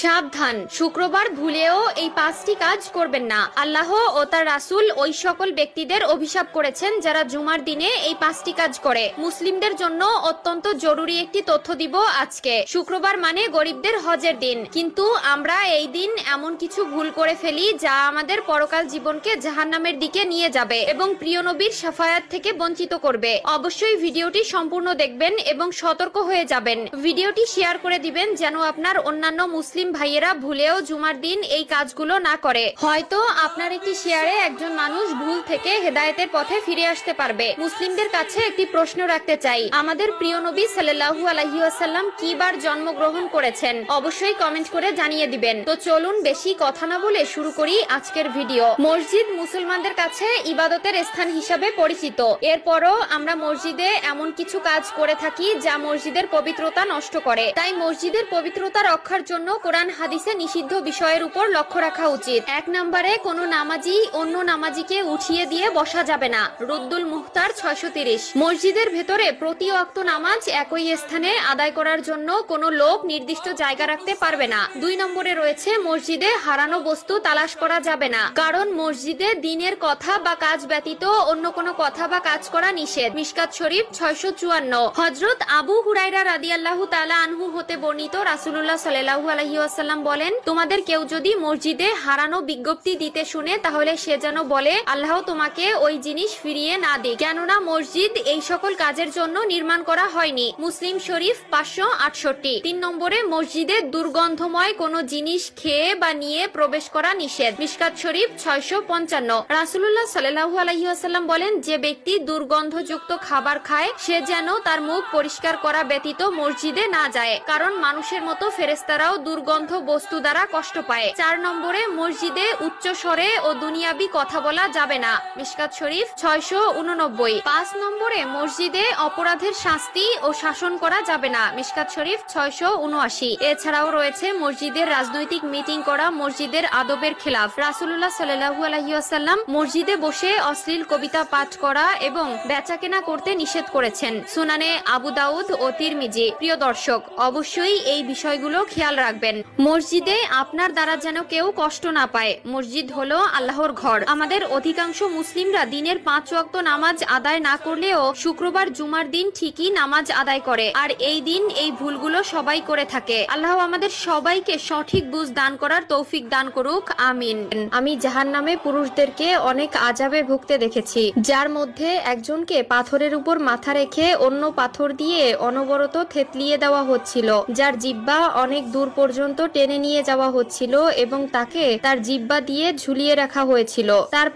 সাবধান, শুক্রবার ভুলেও এই 5টি কাজ করবেন না। আল্লাহ ও তার রাসূল ওই সকল ব্যক্তিদের অভিশাপ করেছেন যারা জুমার দিনে এই 5টি কাজ করে। মুসলিমদের জন্য অত্যন্ত জরুরি একটি তথ্য দিব আজকে। শুক্রবার মানে গরিবদের হজের দিন, কিন্তু আমরা এই দিন এমন কিছু ভুল করে ফেলি যা আমাদের পরকাল জীবনকে জাহান্নামের দিকে নিয়ে যাবে এবং প্রিয় নবীর শাফায়াত থেকে বঞ্চিত করবে। অবশ্যই ভিডিওটি সম্পূর্ণ দেখবেন এবং সতর্ক হয়ে যাবেন। ভিডিওটি শেয়ার করে দিবেন যেন আপনার অন্যান্য মুসলিম ভাইয়েরা ভুলেও জুমার দিন এই কাজগুলো না করে। হয়তো আপনার একটি শেয়ারে একজন মানুষ ভুল থেকে হেদায়েতের পথে ফিরে আসতে পারবে। মুসলিমদের কাছে একটি প্রশ্ন রাখতে চাই, আমাদের প্রিয় নবী সাল্লাল্লাহু আলাইহি ওয়াসাল্লাম কি বার জন্মগ্রহণ করেছেন? অবশ্যই কমেন্ট করে জানিয়ে দিবেন। তো চলুন বেশি কথা না বলে শুরু করি আজকের ভিডিও। মসজিদ মুসলমানদের কাছে ইবাদতের স্থান হিসাবে পরিচিত। এরপরও আমরা মসজিদে এমন কিছু কাজ করে থাকি যা মসজিদের পবিত্রতা নষ্ট করে। তাই মসজিদের পবিত্রতা রক্ষার জন্য কোরআন হাদিসে নিষিদ্ধ বিষয়ের উপর লক্ষ্য রাখা উচিত। 1 নম্বরে কোনো নামাজি অন্য নামাজিকে উঠিয়ে দিয়ে বসা যাবে না। রুদ্দুল মুখতার 630। মসজিদের ভেতরে প্রতি ওয়াক্ত নামাজ একই স্থানে আদায় করার জন্য কোনো লোক নির্দিষ্ট জায়গা রাখতে পারবে না। 2 নম্বরে রয়েছে মসজিদে হারানো বস্তু তালাশ করা যাবে না, কারণ মসজিদে দ্বীনের কথা বা কাজ ব্যতীত অন্য কোনো কথা বা কাজ করা নিষেধ। মিশকাত শরীফ 654। হযরত আবু হুরায়রা রাদিয়াল্লাহু তাআলা আনহু হতে বর্ণিত, রাসূলুল্লাহ সাল্লাল্লাহু আলাইহি ওয়াসাল্লাম বলেন, তোমাদের কেউ যদি মসজিদে হারানো বিজ্ঞপ্তি দিতে শুনে তাহলে সে যেন বলে, আল্লাহ তোমাকে ওই জিনিস ফিরিয়ে না দিক, কেননা মসজিদ এই সকল কাজের জন্য নির্মাণ করা হয়নি। মুসলিম শরীফ 568। 3 নম্বরে মসজিদে দুর্গন্ধময় কোনো জিনিস খেয়ে বা নিয়ে প্রবেশ করা নিষেধ। মিশকাত শরীফ 655। রাসূলুল্লাহ সাল্লাল্লাহু আলাইহি ওয়াসাল্লাম বলেন, যে ব্যক্তি দুর্গন্ধযুক্ত খাবার খায় সে যেন তার মুখ পরিষ্কার করা ব্যতীত মসজিদে না যায়, কারণ মানুষের মতো ফেরেশতারাও দুর্গন্ধ বস্তু দ্বারা কষ্ট পায়। 4 নম্বরে মসজিদে উচ্চ স্বরে ও দুনিয়াবি কথা বলা যাবে না। মিশকাত শরীফ 689। 5 নম্বরে মসজিদে অপরাধের শাস্তি ও শাসন করা যাবে না। মিশকাত শরীফ 679। এছাড়াও রয়েছে মসজিদের রাজনৈতিক মিটিং করা মসজিদের আদবের খেলাফ। রাসূলুল্লাহ সাল্লাল্লাহু আলাইহি ওয়াসাল্লাম মসজিদে বসে অশ্লীল কবিতা পাঠ করা এবং বেচাকেনা করতে নিষেধ করেছেন। সুনানে আবু দাউদ ও তিরমিজি। প্রিয় দর্শক, অবশ্যই এই বিষয়গুলো খেয়াল রাখবেন। মসজিদে আপনার দ্বারা যেন কেউ কষ্ট না পায়। মসজিদ হলো আল্লাহর ঘর। আমাদের অধিকাংশ মুসলিমরা দিনের 5 ওয়াক্ত নামাজ আদায় না করলেও শুক্রবার জুমার দিন ঠিকই নামাজ আদায় করে, আর এই দিন এই ভুলগুলো সবাই করে থাকে। আল্লাহ আমাদের সবাইকে সঠিক বুঝ দান করার তৌফিক দান করুক, আমিন। আমি জাহান্নামে পুরুষদেরকে অনেক আযাবে ভুগতে দেখেছি, যার মধ্যে একজনকে পাথরের উপর মাথা রেখে অন্য পাথর দিয়ে অনবরত থেতলিয়ে দেওয়া হচ্ছিল, যার জিহ্বা অনেক দূর পর্যন্ত টেনে নিয়ে যাওয়া হচ্ছিল এবং তাকে তার জিহ্বা দিয়ে ঝুলিয়ে রাখা হয়েছিল। তার